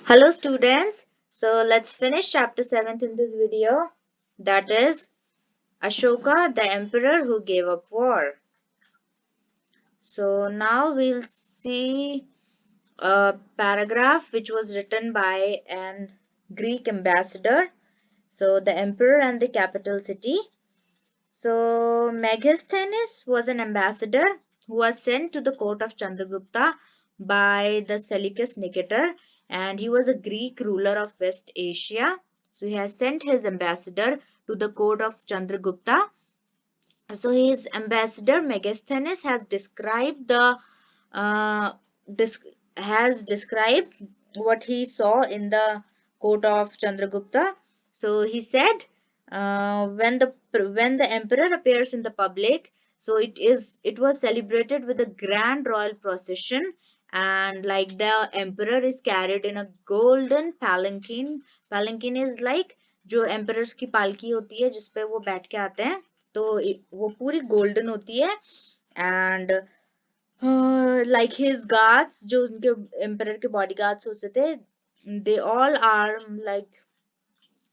Hello students, so let's finish chapter 7th in this video, that is Ashoka the emperor who gave up war. So now we'll see a paragraph which was written by an Greek ambassador, so the emperor and the capital city. So Megasthenes was an ambassador who was sent to the court of Chandragupta by the Seleucus Nicator, and he was a Greek ruler of West Asia. So he has sent his ambassador to the court of Chandragupta. So his ambassador Megasthenes has described the uh, has described what he saw in the court of Chandragupta. So he said, when the emperor appears in the public, so it was celebrated with a grand royal procession, and like the emperor is carried in a golden palanquin. Palanquin is like जो emperors की पालकी होती है जिसपे वो बैठ के आते हैं, तो वो पूरी golden होती है, and like his guards जो उनके emperor के bodyguards होते थे, they all are like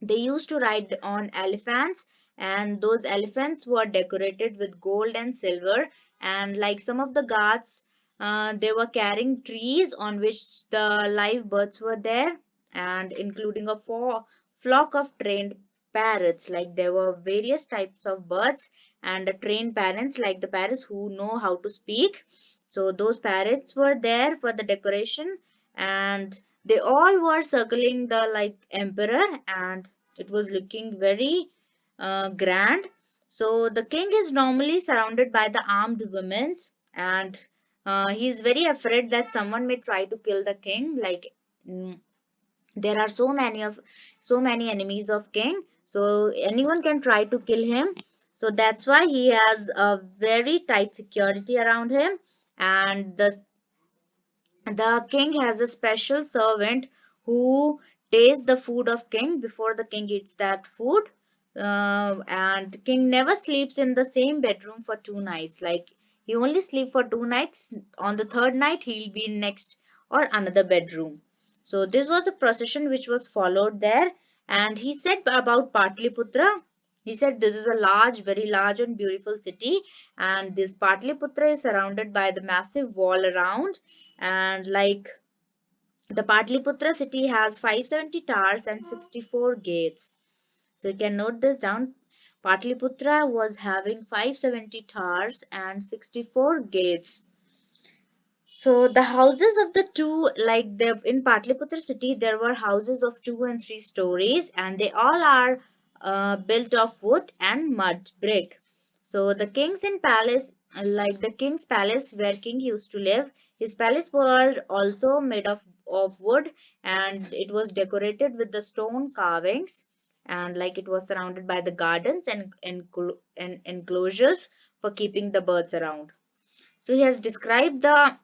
they used to ride on elephants, and those elephants were decorated with gold and silver, and like some of the guards, they were carrying trees on which the live birds were there, and including a flock of trained parrots. Like there were various types of birds and trained parrots, like the parrots who know how to speak. So those parrots were there for the decoration, and they all were circling the like emperor, and it was looking very grand. So the king is normally surrounded by the armed women, and he is very afraid that someone may try to kill the king. Like there are so many enemies of king, so anyone can try to kill him. So that's why he has a very tight security around him, and the king has a special servant who tastes the food of king before the king eats that food. And king never sleeps in the same bedroom for 2 nights. Like he only sleep for 2 nights. On the third night he'll be in next or another bedroom. So this was the procession which was followed there. And he said about Patliputra, he said this is a large, very large and beautiful city, and this Patliputra is surrounded by the massive wall around, and like the Patliputra city has 570 towers and 64 gates. So you can note this down. Patliputra was having 570 towers and 64 gates. So the houses of the two, like the in Patliputra city, there were houses of 2 and 3 stories, and they all are built of wood and mud brick. So the king's in palace, like the king's palace where king used to live, his palace was also made of wood, and it was decorated with the stone carvings, and like it was surrounded by the gardens and enclosures for keeping the birds around. So he has described the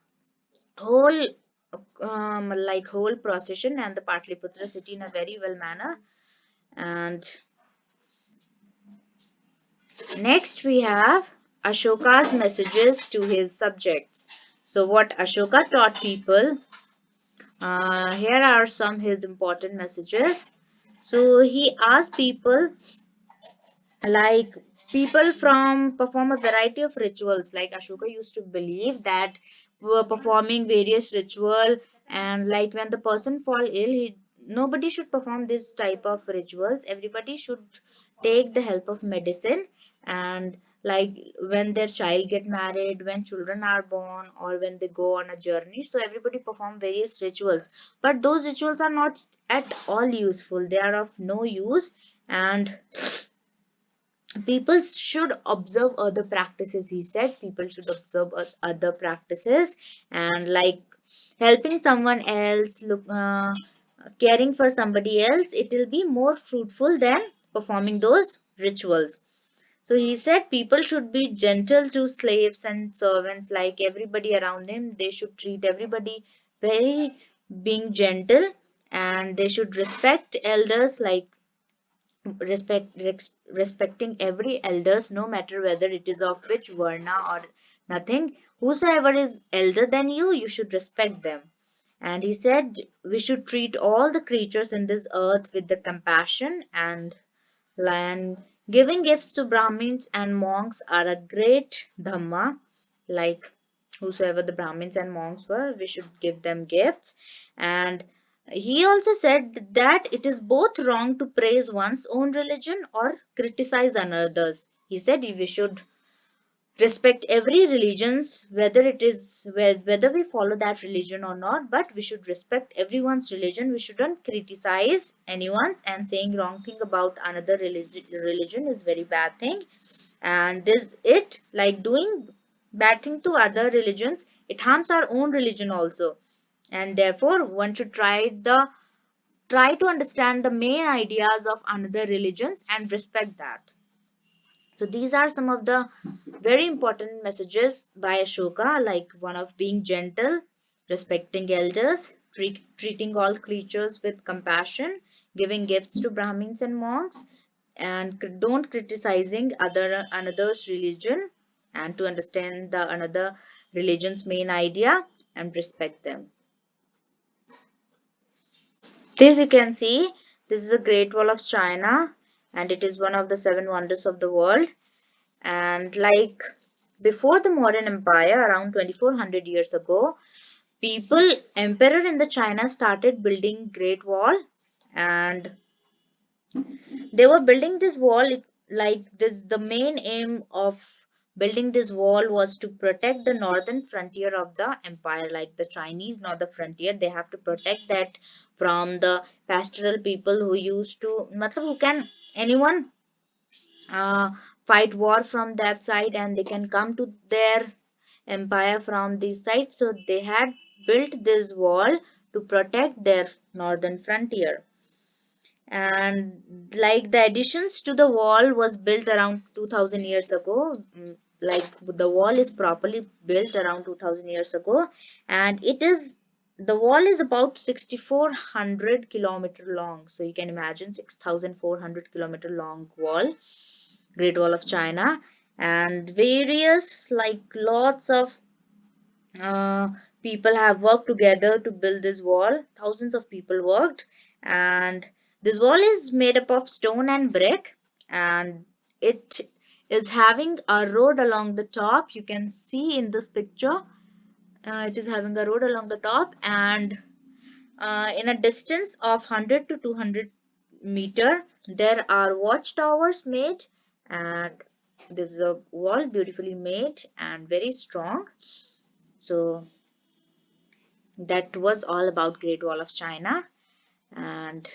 whole whole procession and the Patliputra city in a very well manner. And next we have Ashoka's messages to his subjects. So what Ashoka taught people, here are some his important messages. So he asked people, like people from perform a variety of rituals. Like Ashoka used to believe that were performing various ritual, and like when the person fall ill, nobody should perform this type of rituals. Everybody should take the help of medicine, and like when their child get married, when children are born, or when they go on a journey, so everybody perform various rituals, but those rituals are not at all useful, they are of no use. And people should observe other practices, he said. People should observe other practices, and like helping someone else, caring for somebody else, it will be more fruitful than performing those rituals. So he said people should be gentle to slaves and servants, like everybody around him, they should treat everybody very being gentle, and they should respect elders, like respecting every elders, no matter whether it is of which varna or nothing. Whosoever is elder than you, you should respect them. And he said we should treat all the creatures in this earth with the compassion and land. Giving gifts to Brahmins and monks are a great Dhamma, like whosoever the Brahmins and monks were, we should give them gifts. And he also said that it is both wrong to praise one's own religion or criticize another's. He said we should respect every religions, whether it is whether we follow that religion or not, but we should respect everyone's religion. We shouldn't criticize anyone's, and saying wrong thing about another religion is very bad thing. And this it like doing bad thing to other religions, it harms our own religion also. And therefore one should try to understand the main ideas of another religions and respect that. So these are some of the very important messages by Ashoka, like one of being gentle, respecting elders, treating all creatures with compassion, giving gifts to Brahmins and monks, and don't criticizing another's religion, and to understand the another religion's main idea and respect them. This you can see, this is a Great Wall of China, and it is one of the seven wonders of the world. And like before the Mauryan Empire, around 2400 years ago, emperor in the China started building Great Wall, and they were building this wall like this. The main aim of building this wall was to protect the northern frontier of the empire, like the Chinese northern frontier. They have to protect that from the pastoral people who used to, matlab, who can anyone uh, fight war from that side, and they can come to their empire from this side. So they had built this wall to protect their northern frontier. And like the additions to the wall was built around 2000 years ago. Like the wall is properly built around 2000 years ago, and the wall is about 6400 kilometer long. So you can imagine 6400 kilometer long wall, Great Wall of China. And various, like lots of uh, people have worked together to build this wall. Thousands of people worked, and this wall is made up of stone and brick, and it is having a road along the top. You can see in this picture, it is having a road along the top, and in a distance of 100 to 200 meter, there are watchtowers made, and this is a wall beautifully made and very strong. So that was all about Great Wall of China. And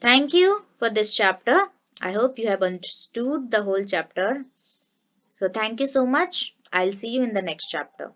thank you for this chapter. I hope you have understood the whole chapter. So thank you so much. I'll see you in the next chapter.